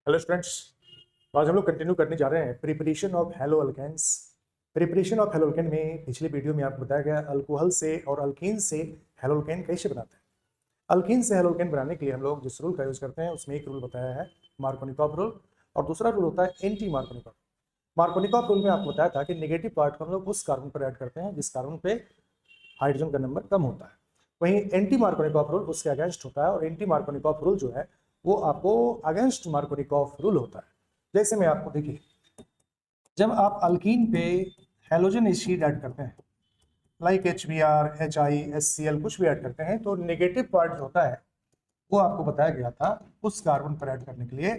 Hello students, आज हम लोग कंटिन्यू करने जा रहे हैं preparation of halo alkanes. Preparation of halo alkane में पिछले वीडियो में आपको बताया गया अल्कोहल से और अल्कीन से हेलो अल्केन कैसे बनाते हैं। अल्कीन से हेलो अल्केन बनाने के लिए हम लोग जिस रूल का यूज करते हैं उसमें एक रूल बताया है मार्कोनिकॉफ रूल, और दूसरा रूल होता है एंटी मार्कोनिकॉफ। मार्कोनिकॉफ रूल में आपको बताया था कि नेगेटिव पार्ट को हम लोग उस कार्बन पर ऐड करते हैं जिस कार्बन पे हाइड्रोजन का नंबर कम होता है। वहीं एंटी मार्कोनिकॉफ रूल उसके अगेंस्ट होता है, और एंटी मार्कोनिकॉफ रूल जो है वो आपको अगेंस्ट मार्कोनिकॉफ रूल होता है। जैसे मैं आपको देखिए, जब आप अल्कीन पे हेलोजन एसिड ऐड करते हैं लाइक HBr, HiHCl कुछ भी ऐड करते हैं तो नेगेटिव पार्ट जो होता है वो आपको बताया गया था उस कार्बन पर ऐड करने के लिए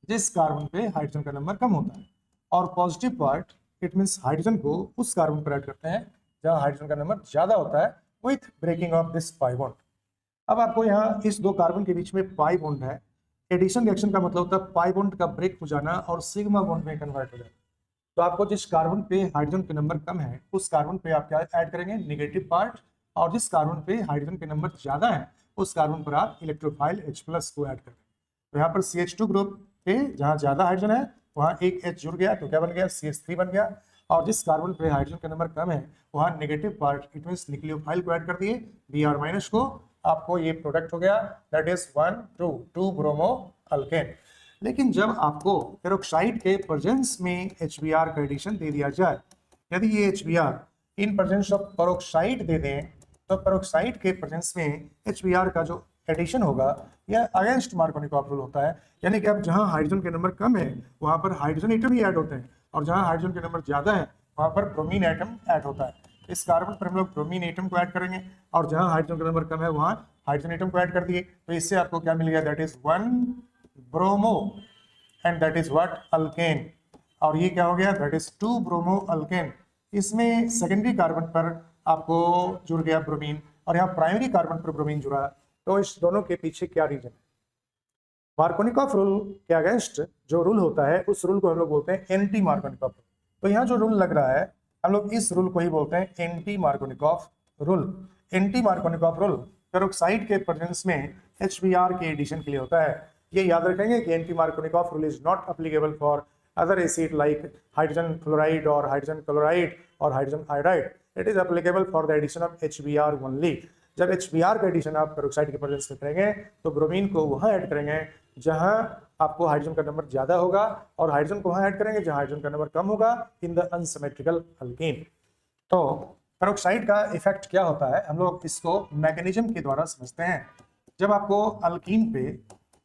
जिस कार्बन पे हाइड्रोजन का नंबर कम होता है, और positive part it means hydrogen को उस कार्बन पर ऐड करते हैं जहां हाइड्रोजन का नंबर ज्यादा होता है with breaking of this pi bond. अब आपको यहाँ इस दो कार्बन के बीच में पाई बॉन्ड है। एडिशन रिएक्शन का मतलब होता है पाई बॉन्ड का ब्रेक हो जाना और सिग्मा बॉन्ड में कन्वर्ट हो जाना। तो आपको जिस कार्बन पे हाइड्रोजन के नंबर कम है उस कार्बन पे आप क्या ऐड करेंगे, नेगेटिव पार्ट, और जिस कार्बन पे हाइड्रोजन के नंबर ज्यादा है उस कार्बन पर आप इलेक्ट्रोफाइल H+ को ऐड करेंगे। तो यहाँ पर CH2 ग्रुप पे जहाँ ज्यादा हाइड्रोजन है वहाँ एक H जुड़ गया तो क्या बन गया, CH3 बन गया, और जिस कार्बन पे हाइड्रोजन का नंबर कम है वहाँ negative part it mean nucleophile को ऐड कर दिए Br- को, आपको ये प्रोडक्ट हो गया दैट इज 1,2 ब्रोमो अल्केन। लेकिन जब आपको पेरोक्साइड के प्रेजेंस में HBr का एडिशन दे दिया जाए, यदि ये HBr in presence of peroxide दे दें तो पेरोक्साइड के प्रेजेंस में HBr का जो एडिशन होगा यह अगेंस्ट मार्कोनिकॉफ रूल होता है। यानी कि अब जहां हाइड्रोजन के नंबर कम है वहां पर हाइड्रोजन एटम ही ऐड होते हैं, और जहां हाइड्रोजन के नंबर ज्यादा है वहां पर ब्रोमीन एटम ऐड होता है। इस कार्बन पर हम लोग ब्रोमीन एटम को ऐड करेंगे, और जहां हाइड्रोजन का नंबर कम है वहां हाइड्रोजन एटम को ऐड कर दिए, तो इससे आपको क्या मिल गया, that is 1 bromo and that is what, alkane. और ये क्या हो गया, दैट इज 2 ब्रोमो अल्केन। इसमें सेकेंडरी कार्बन पर आपको जुड़ गया ब्रोमीन, और यहाँ प्राइमरी कार्बन पर ब्रोमीन जुड़ा। तो इस दोनों के पीछे क्या रीजन है? मार्कोनिकॉफ रूल के अगेंस्ट जो रूल होता है उस रूल को हम लोग बोलते हैं एंटी मार्कोनिकॉफ रूल। तो यहाँ जो रूल लग रहा है हम लोग इस रूल को ही बोलते हैं anti Markovnikov rule. Anti Markovnikov rule peroxide के प्रेजेंस में HBr के एडिशन के लिए होता है। ये याद रखेंगे कि anti Markovnikov rule is not applicable for other acid like hydrogen chloride और हाइड्रोजन क्लोराइड और hydrogen iodide. It is applicable for the addition of HBr only. जब HBr का एडिशन आप पेरोक्साइड के प्रेजेंस में करेंगे तो ब्रोमीन को वहां ऐड करेंगे जहां आपको हाइड्रोजन का नंबर ज्यादा होगा, और हाइड्रोजन को वहां ऐड करेंगे जहां हाइड्रोजन का नंबर कम होगा इन द अनसिमेट्रिकल अल्कीन। तो पेरोक्साइड का इफेक्ट क्या होता है हम लोग इसको मैकेनिज्म के द्वारा समझते हैं। जब आपको अल्कीन पे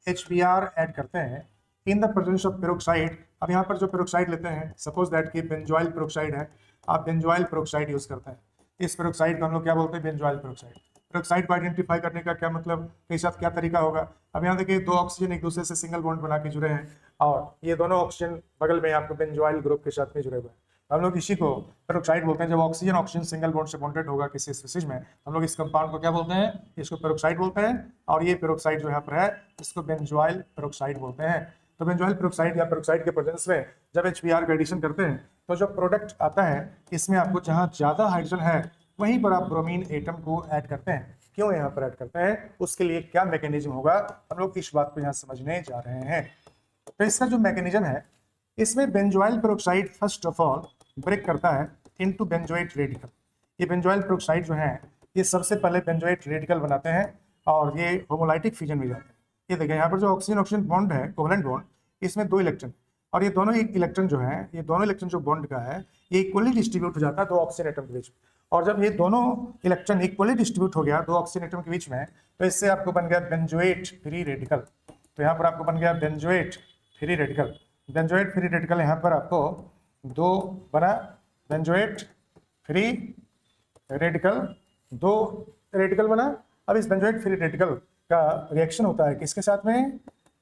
HBr ऐड करते हैं इन द प्रेजेंस ऑफ पेरोक्साइड, अब यहाँ पर जो पेरोक्साइड लेते हैं सपोज दैट कि बेंजोइल पेरोक्साइड है, आप बेंजोइल पेरोक्साइड यूज करते हैं। इस पेरोक्साइड को हम लोग क्या बोलते हैं, बेंजोइल पेरोक्साइड। पेरोक्साइड को आइडेंटिफाई करने का क्या मतलब, के साथ क्या तरीका होगा। अब यहाँ देखिए दो ऑक्सीजन एक दूसरे से सिंगल बॉन्ड बना के जुड़े हैं, और ये दोनों ऑक्सीजन बगल में आपको बेंजोइल ग्रुप के साथ में जुड़े हुए हैं। हम लोग इसी को पेरोक्साइड बोलते हैं। जब ऑक्सीजन ऑक्सीजन सिंगल बॉन्ड से बॉन्डेड होगा किसी स्पीशीज में, हम लोग इस कंपाउंड को क्या बोलते हैं, इसको पेरोक्साइड बोलते हैं। और ये पेरोक्साइड जो यहाँ पर है इसको बेंजोइल पेरोक्साइड बोलते हैं। तो बेंजोइल पेरोक्साइड या पेरोक्साइड के प्रेजेंस में जब HBr का एडिशन करते हैं तो जो प्रोडक्ट आता है इसमें आपको जहाँ ज्यादा हाइड्रोजन है वहीं पर आप ब्रोमीन एटम को ऐड करते हैं। क्यों यहाँ पर ऐड करते हैं, उसके लिए क्या मैकेनिज्म होगा, हम लोग इस बात को यहाँ समझने जा रहे हैं। तो इसका जो मैकेनिज्म है इसमें benzoyl peroxide first of all break करता है इनटू बेंजोएट रेडिकल। ये बेंजोइल पेरोक्साइड जो है ये सबसे पहले बेंजोएट रेडिकल बनाते हैं और ये होमोलाइटिक फ्यूजन में जाते हैं। ये देखिए यहाँ पर जो ऑक्सीजन ऑक्सीजन बॉन्ड है कोवलेंट बॉन्ड, इसमें 2 इलेक्ट्रॉन, और ये दोनों इलेक्ट्रॉन जो है ये दोनों इलेक्ट्रॉन जो बॉन्ड का है ये इक्वली डिस्ट्रीब्यूट हो जाता है 2 ऑक्सीजन एटम के बीच में। और जब ये दोनों इलेक्ट्रॉन इक्वली डिस्ट्रीब्यूट हो गया 2 ऑक्सीजन एटम के बीच में तो इससे आपको बन गया बेंजोएट फ्री रेडिकल। तो यहाँ पर आपको बन गया benzoate free radical. Benzoate free radical यहाँ पर आपको 2 बना, बेंजोएट फ्री रेडिकल 2 रेडिकल बना। अब इस बेंजोएट फ्री रेडिकल का रिएक्शन होता है किसके साथ में,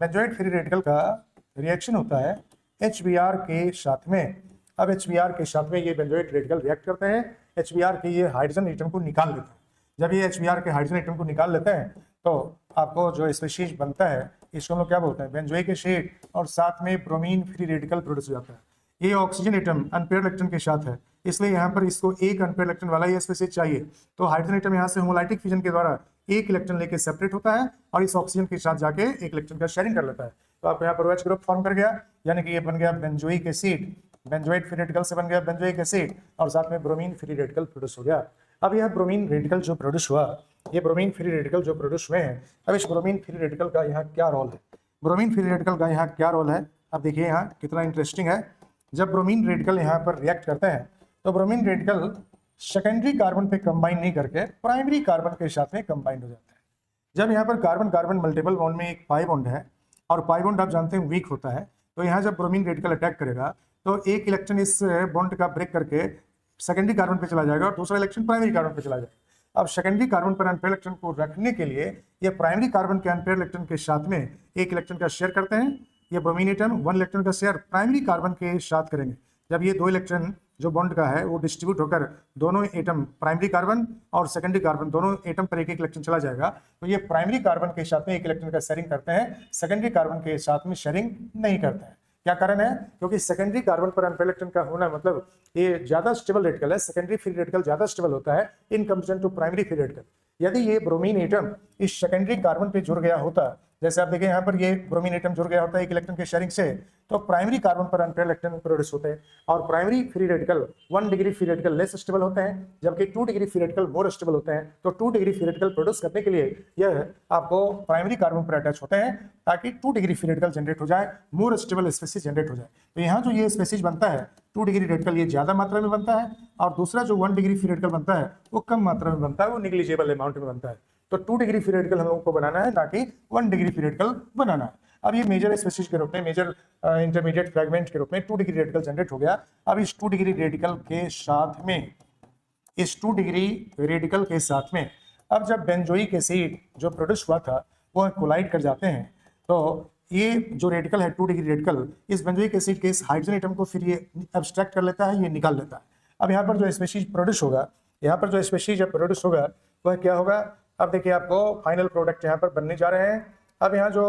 बेंजोएट फ्री रेडिकल का रिएक्शन होता है HBr के साथ में। अब HBr के साथ में ये बेंजोएट रेडिकल रिएक्ट करते हैं, HBr के ये हाइड्रोजन एटम को निकाल लेते हैं। जब ये HBr के हाइड्रोजन एटम को निकाल लेते हैं तो आपको जो स्पीशीज बनता है इसको हम लोग क्या बोलते हैं, बेंजोइक एसिड, और साथ में ब्रोमीन फ्री रेडिकल प्रोड्यूस हो जाता है। ये ऑक्सीजन एटम अनपेयर्ड इलेक्ट्रॉन के साथ है, इसलिए यहाँ पर इसको एक अनपेयर्ड इलेक्ट्रॉन वाला ये स्पीशीज चाहिए। तो हाइड्रोजन एटम यहाँ से होमोलाइटिक फ्यूजन के द्वारा एक इलेक्ट्रॉन लेके सेपरेट होता है और इस ऑक्सीजन के साथ जाके एक इलेक्ट्रॉन का शेयरिंग कर लेता है। तो आपको यहाँ पर OH ग्रुप फॉर्म कर गया, यानी कि ये बन गया benzoic acid, benzoate free radical से बन गया बेंजोइक एसिड और साथ में ब्रोमीन फ्री रेडिकल प्रोड्यूस हो गया। अब यह ब्रोमीन रेडिकल जो प्रोड्यूस हुआ, ये ब्रोमीन फ्री रेडिकल जो प्रोड्यूस हुए हैं, अब इस ब्रोमीन फ्री रेडिकल का यहाँ क्या रोल है, ब्रोमीन फ्री रेडिकल का यहाँ क्या रोल है, अब देखिए यहाँ कितना इंटरेस्टिंग है। जब ब्रोमीन रेडिकल यहाँ पर रिएक्ट करते हैं तो ब्रोमीन रेडिकल सेकेंडरी कार्बन पे कंबाइन नहीं करके प्राइमरी कार्बन के साथ में कंबाइंड हो जाते हैं। जब यहाँ पर कार्बन कार्बन मल्टीपल बॉन्ड में एक पाई बॉन्ड है और पाई बॉन्ड आप जानते हैं वीक होता है, तो यहाँ जब ब्रोमीन रेडिकल अटैक करेगा तो एक इलेक्ट्रॉन इस बॉन्ड का ब्रेक करके सेकेंडरी कार्बन पे चला जाएगा और दूसरा इलेक्ट्रॉन प्राइमरी कार्बन पे चला जाएगा। अब सेकेंडरी कार्बन पर अनपेयर इलेक्ट्रॉन को रखने के लिए ये प्राइमरी कार्बन के अनपेयर इलेक्ट्रॉन के साथ में एक इलेक्ट्रॉन का शेयर करते हैं। ये ब्रोमीन एटम 1 इलेक्ट्रॉन का शेयर प्राइमरी कार्बन के साथ करेंगे। जब ये 2 इलेक्ट्रॉन जो बॉन्ड का है वो डिस्ट्रीब्यूट होकर दोनों एटम प्राइमरी कार्बन और सेकेंडरी कार्बन दोनों एटम पर एक एक इलेक्ट्रॉन चला जाएगा, तो ये प्राइमरी कार्बन के साथ में एक इलेक्ट्रॉन का शेयरिंग करते हैं, सेकेंडरी कार्बन के साथ में शेयरिंग नहीं करते हैं। क्या कारण है? क्योंकि सेकेंडरी कार्बन पर अनपेयर इलेक्ट्रॉन का होना मतलब ये ज्यादा स्टेबल रेडिकल है, सेकेंडरी फ्री रेडिकल ज्यादा स्टेबल होता है in comparison to primary free radical. यदि ये ब्रोमीन एटम इस सेकेंडरी कार्बन पे जुड़ गया होता, जैसे आप देखें यहाँ पर ये ब्रोमीन एटम जुड़ गया होता है एक इलेक्ट्रॉन के शेयरिंग से, तो प्राइमरी कार्बन पर अनपेयर इलेक्ट्रॉन प्रोड्यूस होते हैं और primary free radical 1 degree free radical less stable होते हैं, जबकि 2 degree free radical more stable होते हैं। तो 2 डिग्री फ्री रेडिकल प्रोड्यूस करने के लिए यह आपको प्राइमरी कार्बन पर अटैच होते हैं ताकि 2 डिग्री फ्री रेडिकल जनरेट हो जाए, मोर स्टेबल स्पेसीज जनरेट हो जाए। तो यहाँ जो ये स्पेसीज बनता है 2 डिग्री रेडिकल ये ज्यादा मात्रा में बनता है और दूसरा जो 1 डिग्री फ्री रेडिकल बनता है वो कम मात्रा में बनता है, वो निग्लिजिबल अमाउंट में बनता है। तो 2 डिग्री फ्री रेडिकल हम लोगों को बनाना है, ना कि 1 डिग्री फ्री रेडिकल बनाना है। अब ये मेजर स्पेसीज के रूप में, मेजर इंटरमीडिएट फ्रैगमेंट के रूप में 2 डिग्री रेडिकल जनरेट हो गया। अब इस 2 डिग्री रेडिकल के साथ में, इस 2 डिग्री रेडिकल के साथ में अब जब बेंजोइक एसिड जो प्रोड्यूस हुआ था वो कोलाइड कर जाते हैं, तो ये जो रेडिकल है 2 डिग्री रेडिकल इस बेंजोइक एसिड के इस हाइड्रोजन एटम को फिर ये एब्स्ट्रैक्ट कर लेता है, ये निकाल लेता है। अब यहाँ पर जो स्पेसीज प्रोड्यूस होगा, यहाँ पर जो स्पेसीज प्रोड्यूस होगा वह क्या होगा? अब देखिए आपको फाइनल प्रोडक्ट यहाँ पर बनने जा रहे हैं। अब यहाँ जो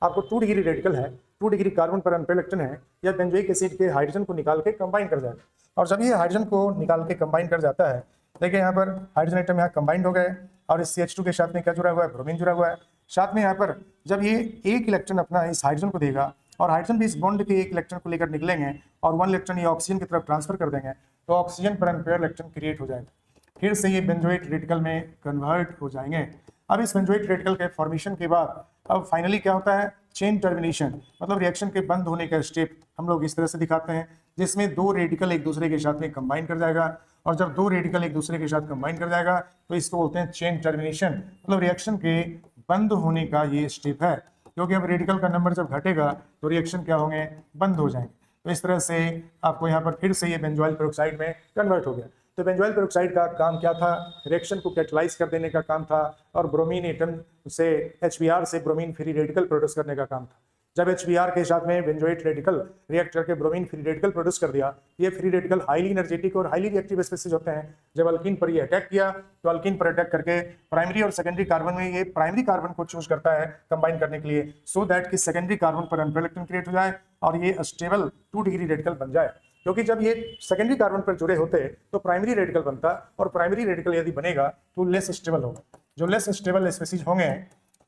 आपको 2 डिग्री रेडिकल है, 2 डिग्री कार्बन पर अनपेयर इलेक्ट्रॉन है, यह बेंजोइक एसिड के हाइड्रोजन को निकाल के कंबाइन कर जाएगा और जब ये हाइड्रोजन को निकाल के कंबाइन कर जाता है, देखिए यहाँ पर हाइड्रोजन एटम यहाँ कंबाइंड हो गए और इस CH2 के साथ में क्या जुड़ा हुआ है? ब्रोमीन जुड़ा हुआ है। साथ में यहाँ पर जब ये एक इलेक्ट्रॉन अपना इस हाइड्रोजन को देगा और हाइड्रोजन भी इस बॉन्ड के एक इलेक्ट्रॉन को लेकर निकलेंगे और 1 इलेक्ट्रॉन ये ऑक्सीजन की तरफ ट्रांसफर कर देंगे, तो ऑक्सीजन पर अनपेयर इलेक्ट्रॉन क्रिएट हो जाएगा, फिर से ये बेंजोइक रेडिकल में कन्वर्ट हो जाएंगे। अब इस बेंजोइक रेडिकल के फॉर्मेशन के बाद अब फाइनली क्या होता है? चेन टर्मिनेशन, मतलब रिएक्शन के बंद होने का स्टेप हम लोग इस तरह से दिखाते हैं, जिसमें 2 रेडिकल एक दूसरे के साथ में कंबाइन कर जाएगा और जब 2 रेडिकल एक दूसरे के साथ कंबाइन कर जाएगा तो इसको बोलते हैं चेन टर्मिनेशन, मतलब रिएक्शन के बंद होने का ये स्टेप है। क्योंकि अब रेडिकल का नंबर जब घटेगा तो रिएक्शन क्या होंगे? बंद हो जाएंगे। तो इस तरह से आपको यहाँ पर फिर से ये बेंजोइल पेरोक्साइड में कन्वर्ट हो गया। तो बेंजोइल पेरोक्साइड का काम क्या था? रिएक्शन को कैटलाइज कर देने का काम था और ब्रोमीन एटम से HBr से ब्रोमीन फ्री रेडिकल प्रोड्यूस करने का काम था। जब HBr के साथ में बेंजोइट रेडिकल रिएक्ट करके ब्रोमीन फ्री रेडिकल प्रोड्यूस कर दिया, ये फ्री रेडिकल हाईली एनर्जेटिक और हाईली रिएक्टिव स्पेसीज होते हैं। जब अल्कीन पर ये अटैक किया तो अल्कीन पर अटैक करके प्राइमरी और सेकेंडरी कार्बन में ये प्राइमरी कार्बन को चूज करता है कंबाइन करने के लिए, सो दैट कि सेकेंडरी कार्बन पर अनपेयर इलेक्ट्रॉन क्रिएट हो जाए और ये स्टेबल 2 डिग्री रेडिकल बन जाए। क्योंकि जब ये सेकेंडरी कार्बन पर जुड़े होते तो प्राइमरी रेडिकल बनता और प्राइमरी रेडिकल यदि बनेगा तो लेस स्टेबल होगा। जो लेस स्टेबल स्पेसीज होंगे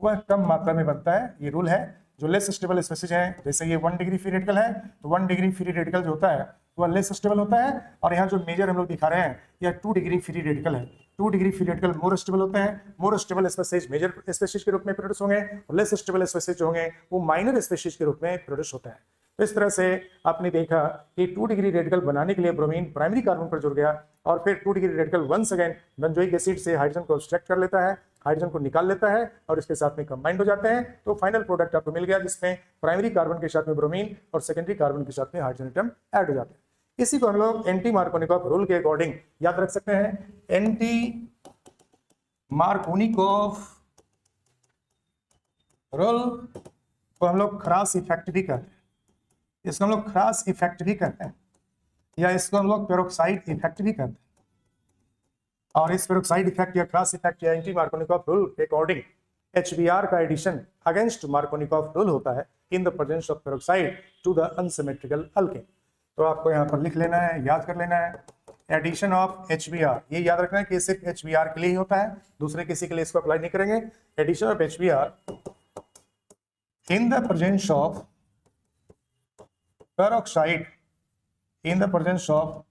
वह कम मात्रा में बनता है, ये रूल है। जो लेस स्टेबल स्पेसीज है, जैसे ये 1 डिग्री फ्री रेडिकल है तो 1 डिग्री फ्री रेडिकल जो होता है वह लेस स्टेबल होता है और यहाँ जो मेजर हम लोग दिखा रहे हैं यह 2 डिग्री फ्री रेडिकल है। 2 degree free radical more stable होते हैं, more stable species major species के रूप में प्रोड्यूस होंगे और लेस स्टेबल स्पेसीज जो होंगे वो माइनर स्पेसीज के रूप में प्रोड्यूस होता है। तो इस तरह से आपने देखा कि 2 डिग्री रेडिकल बनाने के लिए ब्रोमीन प्राइमरी कार्बन पर जुड़ गया और फिर 2 degree radical once again benzoic acid से हाइड्रोजन को एक्सट्रैक्ट कर लेता है, हाइड्रोजन को निकाल लेता है और इसके साथ में कंबाइंड हो जाते हैं। तो फाइनल प्रोडक्ट आपको मिल गया जिसमें प्राइमरी कार्बन के साथ में ब्रोमीन और सेकेंडरी कार्बन के साथ में हाइड्रोजन एटम ऐड हो जाते हैं। इसी को हम लोग एंटी मार्कोनिकॉफ रूल के अकॉर्डिंग याद रख सकते हैं। एंटी मार्कोनिकॉफ रूल को हम लोग क्रॉस इफेक्ट भी कहते हैं, इसको हम लोग क्रॉस इफेक्ट भी कहते हैं या इसको हम लोग पेरोक्साइड इफेक्ट भी कहते हैं। और इस पेरोक्साइड इफेक्ट या क्रॉस इफेक्ट या एंटी मार्कोनिकॉफ रूल के अकॉर्डिंग HBr का एडिशन अगेंस्ट मार्कोनिकॉफ रूल होता है in the presence of peroxide to the unsymmetrical alkene. तो आपको यहाँ पर लिख लेना है, याद कर लेना है, एडिशन ऑफ HBr, ये याद रखना है कि सिर्फ HBr के लिए ही होता है, दूसरे किसी के लिए इसको अप्लाई नहीं करेंगे। Addition of HBr in the presence of peroxide, in the presence of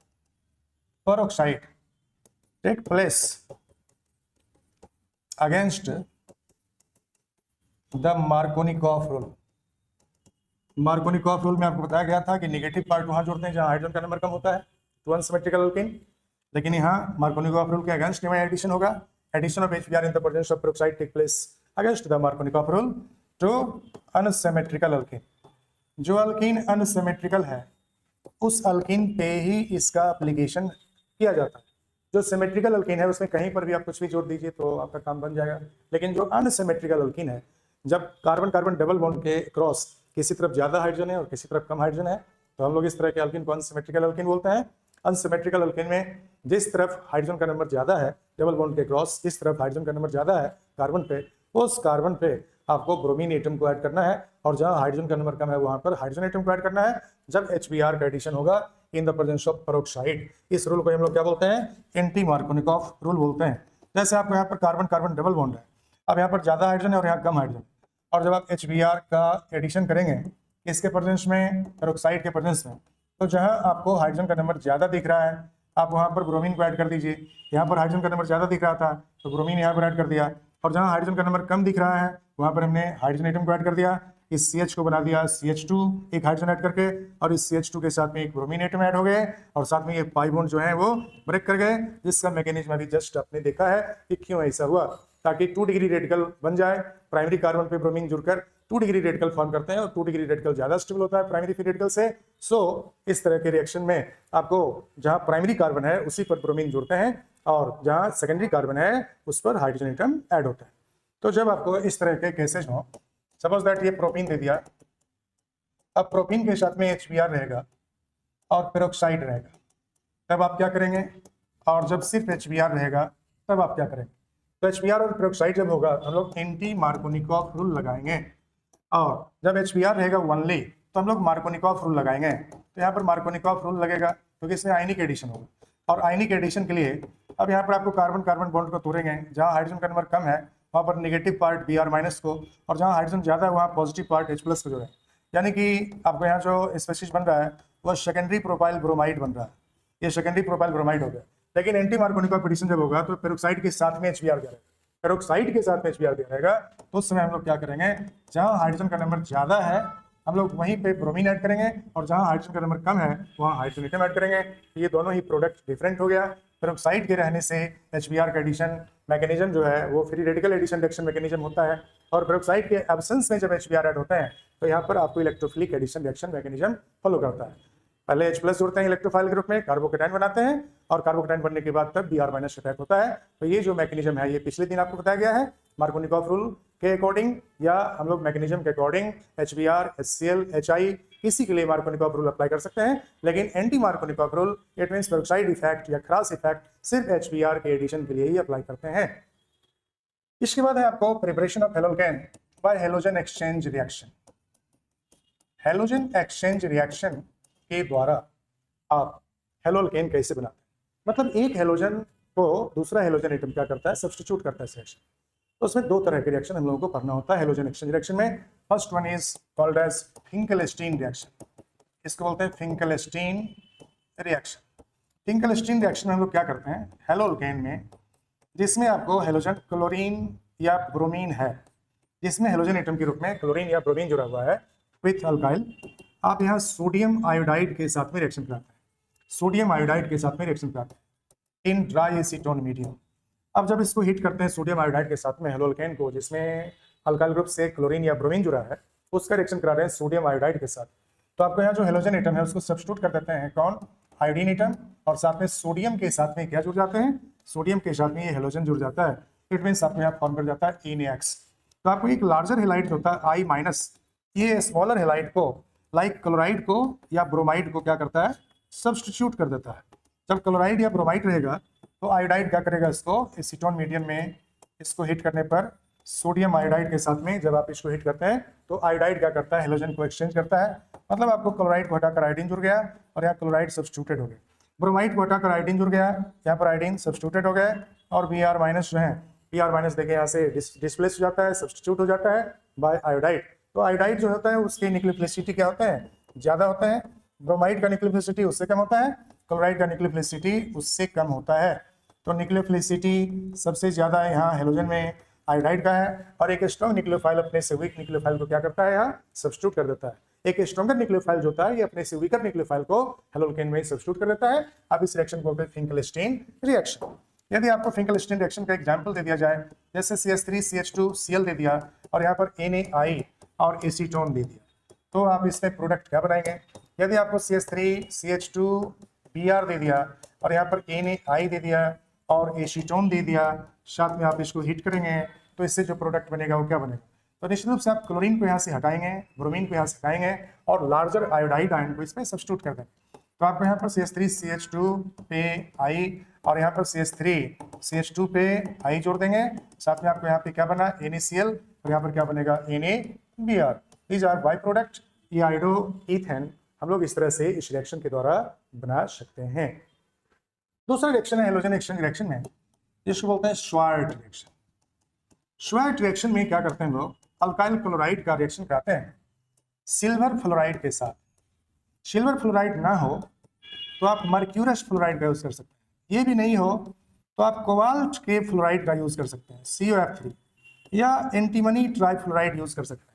peroxide take place against the Markovnikov rule. Markovnikov rule में आपको बताया गया था कि नेगेटिव पार्ट वहां जोड़ते हैं जहां हाइड्रोजन का नंबर कम होता है टू अनसिमेट्रिकल अल्केन, लेकिन यहाँ मार्कोनिकॉफ रूल के अगेंस्ट में एडिशन होगा. Addition of HBr in the presence of peroxide take place against the Markovnikov rule to unsymmetrical alkene. जो अल्कीन अनसिमेट्रिकल है उस अल्कीन पे ही इसका एप्लीकेशन किया जाता है. जो सिमेट्रिकल अल्कीन है उसमें कहीं पर भी आप कुछ भी जोड़ दीजिए तो आपका काम बन जाएगा, लेकिन जो अनसिमेट्रिकल अल्कीन है, जब कार्बन कार्बन डबल बॉन्ड के क्रॉस किसी तरफ ज्यादा हाइड्रोजन है और किसी तरफ कम हाइड्रोजन है, तो हम लोग इस तरह के अल्कीन को अनसिमेट्रिकल अल्कीन बोलते हैं. अनसिमेट्रिकल अल्कीन में जिस तरफ हाइड्रोजन का नंबर ज्यादा है डबल बॉन्ड के क्रॉस, जिस तरफ हाइड्रोजन का नंबर ज्यादा है कार्बन पे, उस कार्बन पे आपको ब्रोमीन एटम को ऐड करना है, और जहां हाइड्रोजन का नंबर कम है वहां पर हाइड्रोजन एटम को ऐड करना है जब HBr का एडिशन होगा इन द प्रेजेंस ऑफ पेरोक्साइड. इस रूल को हम लोग क्या बोलते हैं? एंटी मार्कोनिकॉफ रूल बोलते हैं. जैसे आपको यहाँ पर कार्बन कार्बन डबल बॉन्ड है, अब यहाँ पर ज्यादा हाइड्रोजन है और यहाँ कम हाइड्रोजन, और जब आप HBr का एडिशन करेंगे इसके प्रेजेंस में, पेरोक्साइड के प्रेजेंस में, तो जहां आपको हाइड्रोजन का नंबर ज्यादा दिख रहा है आप वहां पर ब्रोमीन को ऐड कर दीजिए. यहाँ पर हाइड्रोजन का नंबर ज्यादा दिख रहा था तो ब्रोमीन यहाँ पर ऐड कर दिया, और जहां हाइड्रोजन का नंबर कम दिख रहा है वहां पर हमने हाइड्रोजन एटम को ऐड कर दिया. इस CH को बना दिया CH2 एक हाइड्रोजन ऐड करके, और इस CH2 के साथ में एक ब्रोमीन एटम ऐड हो गए, और साथ में ये पाई बॉन्ड जो है वो ब्रेक कर गए, जिसका मैकेनिज्म अभी जस्ट आपने देखा है कि क्यों ऐसा हुआ. ताकि 2 डिग्री रेडिकल बन जाए, प्राइमरी कार्बन पे ब्रोमीन जुड़कर 2 डिग्री रेडिकल फॉर्म करते हैं, और 2 डिग्री रेडिकल ज्यादा स्टेबल होता है प्राइमरी फ्री रेडिकल से. सो इस तरह के रिएक्शन में आपको जहां प्राइमरी कार्बन है उसी पर ब्रोमीन जुड़ते हैं, और जहां सेकेंडरी कार्बन है उस पर हाइड्रोजन एटम ऐड होता है. तो जब आपको इस तरह के केसेस हो, सपोज दैट ये प्रोपीन दे दिया, अब प्रोपीन के साथ में HBr रहेगा और पेरोक्साइड रहेगा, तब आप क्या करेंगे? और जब सिर्फ HBr रहेगा तब आप क्या करेंगे? तो HBr और पेरोक्साइड जब होगा हम लोग एंटी मार्कोनिकॉफ रूल लगाएंगे, और जब HBr रहेगा ओनली तो हम लोग मार्कोनिकॉफ रूल लगाएंगे. तो यहाँ पर मार्कोनिकॉफ रूल लगेगा क्योंकि इसमें आयनिक एडिशन होगा, और आयनिक एडिशन के लिए अब यहाँ पर आपको कार्बन कार्बन बॉन्ड को तोड़ेंगे, जहाँ हाइड्रोजन का नंबर कम है वहाँ पर नेगेटिव पार्ट Br- को, और जहाँ हाइड्रोजन ज्यादा है वहाँ पॉजिटिव पार्ट H+ को जोड़ें. यानी कि आपको यहाँ जो स्पेसीज बन रहा है वह सेकेंडरी प्रोपाइल ब्रोमाइड बन रहा है. ये सेकेंडरी प्रोपाइल ब्रोमाइड हो गया. लेकिन एंटी मार्कोनिकॉफ एडिशन जब होगा तो पेरोक्साइड के साथ में HBr क्या रहेगा? पेरोक्साइड के साथ में HBr क्या रहेगा? तो उस समय हम लोग क्या करेंगे? जहाँ हाइड्रोजन का नंबर ज्यादा है हम लोग वहीं पे ब्रोमीन ऐड करेंगे, और जहाँ हाइड्रोजन का नंबर कम है वहाँ हाइड्रोजन एटम ऐड करेंगे. ये दोनों ही प्रोडक्ट डिफरेंट हो गया. पेरोक्साइड के रहने से HBr का एडिशन मैकेनिज्म जो है वो free radical addition reaction mechanism होता है, और पेरोक्साइड के एब्सेंस में जब HBr ऐड होता है तो यहाँ पर आपको electrophilic addition reaction mechanism follow करता है. पहले H+ जोड़ते हैं इलेक्ट्रोफाइल ग्रुप में, कार्बोकेटाइन बनाते हैं, और कार्बोकेटाइन बनने के बाद तब Br- अटैक होता है. तो ये जो मैकेनिज्म है ये पिछले दिन आपको बताया गया है मार्कोनिकॉफ रूल के अकॉर्डिंग, या हम लोग मैकेनिज्म के अकॉर्डिंग HBr, HCl, HI किसी के लिए मार्कोनिकॉफ रूल अप्लाई कर सकते हैं. लेकिन anti Markovnikov rule it means peroxide effect या क्रॉस इफेक्ट सिर्फ HBr के एडिशन के लिए ही अप्लाई करते हैं. इसके बाद है आपको preparation of haloalkane bye halogen exchange reaction. Halogen exchange reaction के द्वारा आप हेलोल्केन कैसे बनाते हैं? मतलब एक हेलोजन को दूसरा हेलोजन एटम क्या करता है? सब्स्टिट्यूट करता है रिएक्शन. तो उसमें 2 तरह के रिएक्शन हम लोगों को करना होता है हेलोजन एक्सचेंज रिएक्शन में. First one is called as Finkelstein reaction. इसको बोलते हैं फिंकेलस्टीन रिएक्शन. फिंकेलस्टीन रिएक्शन में हम लोग क्या करते हैं? हेलोल्केन में जिसमें आपको हेलोजन क्लोरीन या ब्रोमीन है, जिसमें हेलोजन एटम के रूप में क्लोरीन या ब्रोमीन जुड़ा हुआ है विथ अल्काइल, आप यहाँ सोडियम आयोडाइड के साथ में रिएक्शन कराते हैं. सोडियम आयोडाइड के साथ में रिएक्शन कराते हैं इन ड्राई एसीटोन मीडियम. अब जब इसको हीट करते हैं सोडियम आयोडाइड के साथ में हेलोल्केन को, जिसमें अल्काइल ग्रुप से क्लोरीन या ब्रोमीन जुड़ा है, उसका रिएक्शन करा रहे हैं सोडियम आयोडाइड के साथ. तो आपको यहाँ जो हेलोजन एटम है उसको सब्स्टिट्यूट कर देते हैं कौन? आयोडीन एटम, और साथ में सोडियम के साथ में क्या जुड़ जाते हैं? सोडियम के साथ में ये हेलोजन जुड़ जाता है. इट मीन्स आपको यहाँ फॉर्म कर जाता है NaX. तो आपको एक लार्जर हेलाइड जो होता है I-, ये स्मॉलर हेलाइड को लाइक क्लोराइड को या ब्रोमाइड को क्या करता है? सब्स्टिट्यूट कर देता है. जब क्लोराइड या ब्रोमाइड रहेगा तो आयोडाइड क्या करेगा? इसको एसीटोन मीडियम में इसको हीट करने पर सोडियम आयोडाइड के साथ में जब आप इसको हीट करते हैं तो आयोडाइड क्या करता है? हेलोजन को एक्सचेंज करता है. मतलब आपको क्लोराइड को हटाकर आयोडीन जुड़ गया, और यहाँ क्लोराइड सब्स्टिट्यूटेड हो गया. ब्रोमाइड को हटाकर आयोडीन जुड़ गया, यहाँ पर आयोडीन सब्स्टिट्यूटेड हो गया, और Br- जो है Br- देखिए यहाँ से डिस्प्लेस हो जाता है, सब्स्टिट्यूट हो जाता है बाय आयोडाइड. तो आयोडाइड जो होता है उसकी न्यूक्लियोफिलिसिटी क्या होता है, ज्यादा होता है। ब्रोमाइड का न्यूक्लियोफिलिसिटी उससे कम होता है। क्लोराइड का न्यूक्लियोफिलिसिटी उससे कम होता है। तो न्यूक्लियोफिलिसिटी सबसे ज्यादा यहाँ हेलोजन में आयोडाइड का है। और एक स्ट्रॉन्ग न्यूक्लियोफाइल अपने से वीक न्यूक्लियोफाइल को क्या करता है, यहाँ सब्स्टिट्यूट कर देता है। एक स्ट्रॉन्गर न्यूक्लियोफाइल जो होता है ये अपने से वीकर न्यूक्लियोफाइल को हेलोल्केन में सब्स्टिट्यूट कर देता है। अब इस रिएक्शन को बोलते हैं फिंकलस्टीन रिएक्शन। यदि आपको फिंकलस्टीन रिएक्शन का एग्जांपल दे दिया जाए, जैसे CH3CH2Cl दे दिया और यहाँ पर NaI और एसीटोन दे दिया, तो आप इसमें प्रोडक्ट क्या बनाएंगे। यदि आपको CH3CH2Br दे दिया और यहाँ पर NaI दे दिया और एसीटोन दे दिया, साथ में आप इसको हीट करेंगे, तो इससे जो प्रोडक्ट बनेगा वो क्या बनेगा। तो निश्चित रूप से आप क्लोरीन को यहाँ से हटाएंगे, ब्रोमीन को यहाँ से हटाएंगे और लार्जर आयोडाइड आयन को इसमें सब्स्टिट्यूट कर देंगे। तो आपको यहाँ पर CH3CH2 पे I और यहाँ पर CH3CH2 पे I जोड़ देंगे। साथ में आपको यहाँ पे क्या बना, NaCl और यहाँ पर क्या बनेगा, NaBr। These are by product. ये आयोडो ईथेन हम लोग इस तरह से इस रिएक्शन के द्वारा बना सकते हैं। दूसरा रिएक्शन है हेलोजन एक्सचेंज रिएक्शन में, जिसको बोलते हैं श्वार्ट रिएक्शन। श्वार्ट रिएक्शन में क्या करते हैं लोग, अल्काइल क्लोराइड का रिएक्शन कराते हैं सिल्वर फ्लोराइड के साथ। सिल्वर फ्लोराइड ना हो तो आप मर्क्यूरस फ्लोराइड का यूज कर सकते हैं। ये भी नहीं हो तो आप कोबाल्ट के फ्लोराइड का यूज कर सकते हैं, COF3, या एंटीमनी ट्राइफ्लोराइड यूज कर सकते हैं।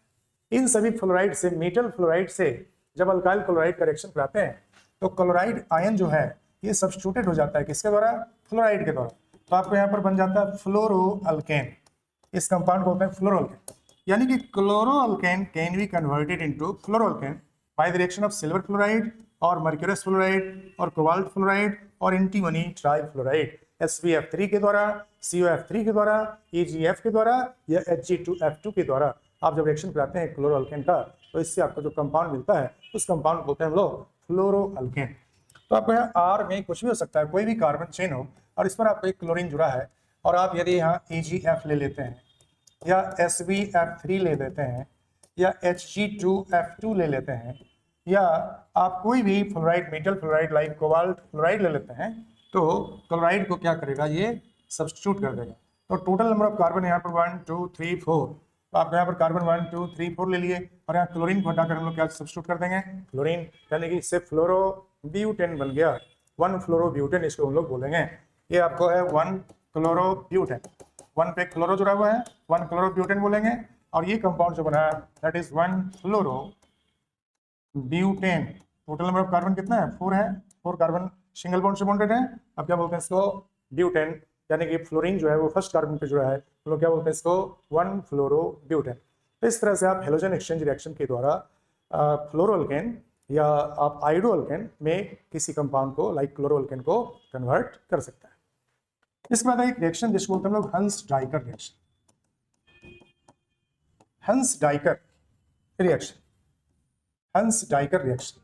इन सभी फ्लोराइड से, मेटल फ्लोराइड से जब अल्काइल क्लोराइड का रिएक्शन कराते हैं तो क्लोराइड आयन जो है ये सब्स्टिट्यूटेड हो जाता है किसके द्वारा, फ्लोराइड के द्वारा। तो आपको यहाँ पर बन जाता है फ्लोरोअल्केन। इस कंपाउंड को बोलते हैं फ्लोरोअल्केन। यानी कि chloroalkane can be converted into fluoroalkane by the reaction of silver fluoride और मर्क्यूरस फ्लोराइड और कोबाल्ट फ्लोराइड और एंटीमनी ट्राइफ्लोराइड, SbF3 के द्वारा, COF3 के द्वारा, EgF के द्वारा या Hg2F2 के द्वारा। आप जब रिएक्शन कराते हैं क्लोरोअल्केन का तो इससे आपको जो कंपाउंड मिलता है उस कंपाउंड को बोलते हैं हम लोग फ्लोरोअल्केन। तो आपको यहाँ R में कुछ भी हो सकता है, कोई भी कार्बन चेन हो और इस पर आपको एक क्लोरीन जुड़ा है और आप यदि यहाँ EgF ले लेते हैं या SbF3 ले लेते हैं या Hg2F2 ले लेते हैं या आप कोई भी fluoride, metal fluoride like cobalt fluoride ले लेते हैं, तो क्लोराइड को क्या करेगा, ये सब्स्टिट्यूट कर देगा। तो टोटल नंबर ऑफ कार्बन यहाँ पर 1 2 3 4, तो आप यहाँ पर कार्बन 1 2 3 4 ले लिए और यहाँ क्लोरीन को हटाकर हम लोग क्या सब्स्टिट्यूट कर देंगे, क्लोरीन, यानी कि इससे फ्लोरोब्यूटेन बन गया, 1 फ्लोरोब्यूटेन इसको हम लोग बोलेंगे। ये आपको है 1 क्लोरोब्यूटेन, 1 पे क्लोरो जुड़ा हुआ है, 1 क्लोरोब्यूटेन बोलेंगे। और ये कंपाउंड जो बना है that is 1 fluorobutane. Total number of carbon कितना है, 4 है, 4 कार्बन सिंगल बॉन्ड से बॉन्डेड है। अब क्या बोलते हैं इसको, ब्यूटेन, यानी कि फ्लोरीन जो है वो फर्स्ट कार्बन पे जुड़ा है, तो लोग क्या बोलते हैं इसको, 1 फ्लोरोब्यूटेन। तो इस तरह से आप हेलोजन एक्सचेंज रिएक्शन के द्वारा फ्लोरोअल्केन या आप आयोडोअल्केन में किसी कंपाउंड को लाइक क्लोरोअल्केन को कन्वर्ट कर सकता है। इसके बाद एक रिएक्शन जिसको बोलते हैं हम लोग हंस डाइकर रिएक्शन। हंस डाइकर रिएक्शन, हंस डाइकर रिएक्शन,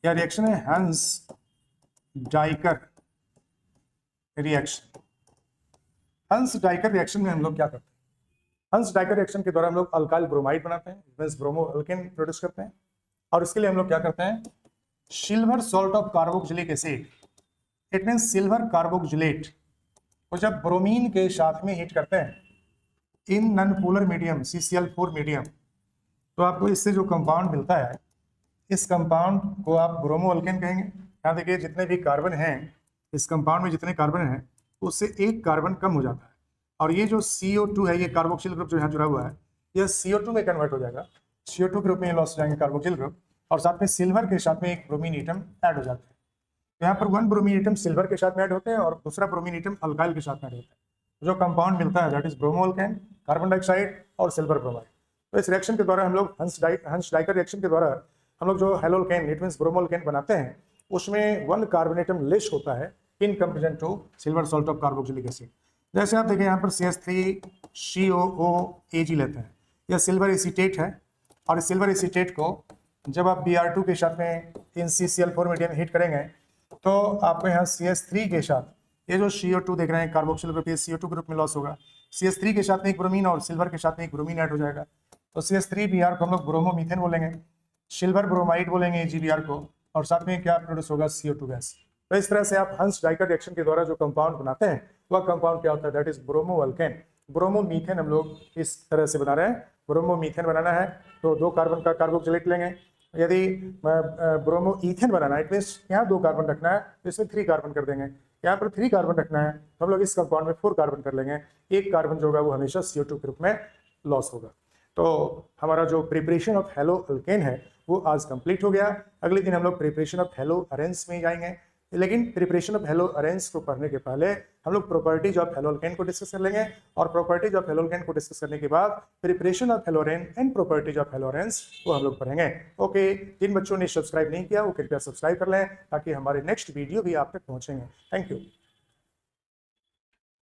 यह रिएक्शन है हंस डाइकर रिएक्शन। हंस डाइकर रिएक्शन में हम लोग क्या करते हैं, हंस डाइकर रिएक्शन के द्वारा हम लोग अल्काइल ब्रोमाइड बनाते हैं, मींस ब्रोमोअल्केन प्रोड्यूस करते हैं। और इसके लिए हम लोग क्या करते हैं, silver salt of carboxylic acid, it means silver carboxylate को जब ब्रोमीन के साथ में हीट करते हैं in non polar medium CCl4 medium, तो आपको इससे जो कंपाउंड मिलता है इस कंपाउंड को आप ब्रोमोअल्केन कहेंगे। यहाँ देखिए जितने भी कार्बन हैं इस कंपाउंड में, जितने कार्बन हैं उससे एक कार्बन कम हो जाता है और ये जो CO2 है, ये कार्बोक्सिल ग्रुप जो यहाँ जुड़ा हुआ है, यह CO2 में कन्वर्ट हो जाएगा, CO2 ग्रुप में लॉस हो जाएंगे कार्बोक्सिल ग्रुप, और साथ में सिल्वर के साथ में एक ब्रोमीन एटम ऐड हो जाता है। तो यहाँ पर 1 ब्रोमीन एटम सिल्वर के साथ में ऐड होते हैं और दूसरा ब्रोमीन एटम अल्काइल के साथ में ऐड होता है। जो कंपाउंड मिलता है दैट इज ब्रोमोअल्केन, कार्बन डाइऑक्साइड और सिल्वर ब्रोमाइड। तो इस रिएक्शन के द्वारा हम लोग हंस डाइकर रिएक्शन के द्वारा हम लोग जो हेलोल्केन, इट मींस ब्रोमोअल्केन बनाते हैं, उसमें 1 कार्बन एटम लेस होता है in comparison to silver salt of carboxylic acid. जैसे आप देखिए यहाँ पर CH3COOAg लेते हैं, यह सिल्वर एसीटेट है और इस सिल्वर एसीटेट को जब आप Br2 के साथ में इन CCl4 मीडियम हीट करेंगे तो आपको यहाँ CH3 के साथ ये जो CO2 देख रहे हैं कार्बोक्सिल ग्रुप, ये CO2 ग्रुप में लॉस होगा, CH3 के साथ में एक ब्रोमीन और सिल्वर के साथ में एक ब्रोमीन ऐड हो जाएगा, तो CH3Br को हम लोग ब्रोमोमीथेन बोलेंगे, सिल्वर ब्रोमाइड बोलेंगे AgBr को, और साथ में क्या प्रोड्यूस होगा, CO2 गैस। तो इस तरह से आप हंस डाइकर रिएक्शन के द्वारा जो कंपाउंड बनाते हैं वह कंपाउंड क्या होता है, दैट इज ब्रोमोअल्केन। ब्रोमोमीथेन हम लोग इस तरह से बना रहे हैं। ब्रोमोमीथेन बनाना है तो 2 कार्बन का कार्बोक्सिलेट लेंगे। यदि ब्रोमो ईथेन बनाना है, इट मीन्स यहाँ 2 कार्बन रखना है तो इसमें 3 कार्बन कर देंगे। यहाँ पर 3 कार्बन रखना है तो हम लोग इस कंपाउंड में 4 कार्बन कर लेंगे। एक कार्बन जो होगा वो हमेशा CO2 के रूप में लॉस होगा। तो हमारा जो प्रिपरेशन ऑफ हेलो अल्केन है वो आज कंप्लीट हो गया। अगले दिन हम लोग प्रिपरेशन ऑफ हेलो अरेंस में जाएंगे, लेकिन प्रिपरेशन ऑफ हेलो अरेंस को पढ़ने के पहले हम लोग प्रॉपर्टीज ऑफ हेलो अल्केन को डिस्कस कर लेंगे, और प्रॉपर्टीज ऑफ हेलो अल्केन को डिस्कस करने के बाद preparation of halo arene and properties of halo arenes वो हम लोग पढ़ेंगे। ओके, जिन बच्चों ने सब्सक्राइब नहीं किया वो कृपया सब्सक्राइब कर लें ताकि हमारे नेक्स्ट वीडियो भी आप तक पहुंचेंगे। Thank you.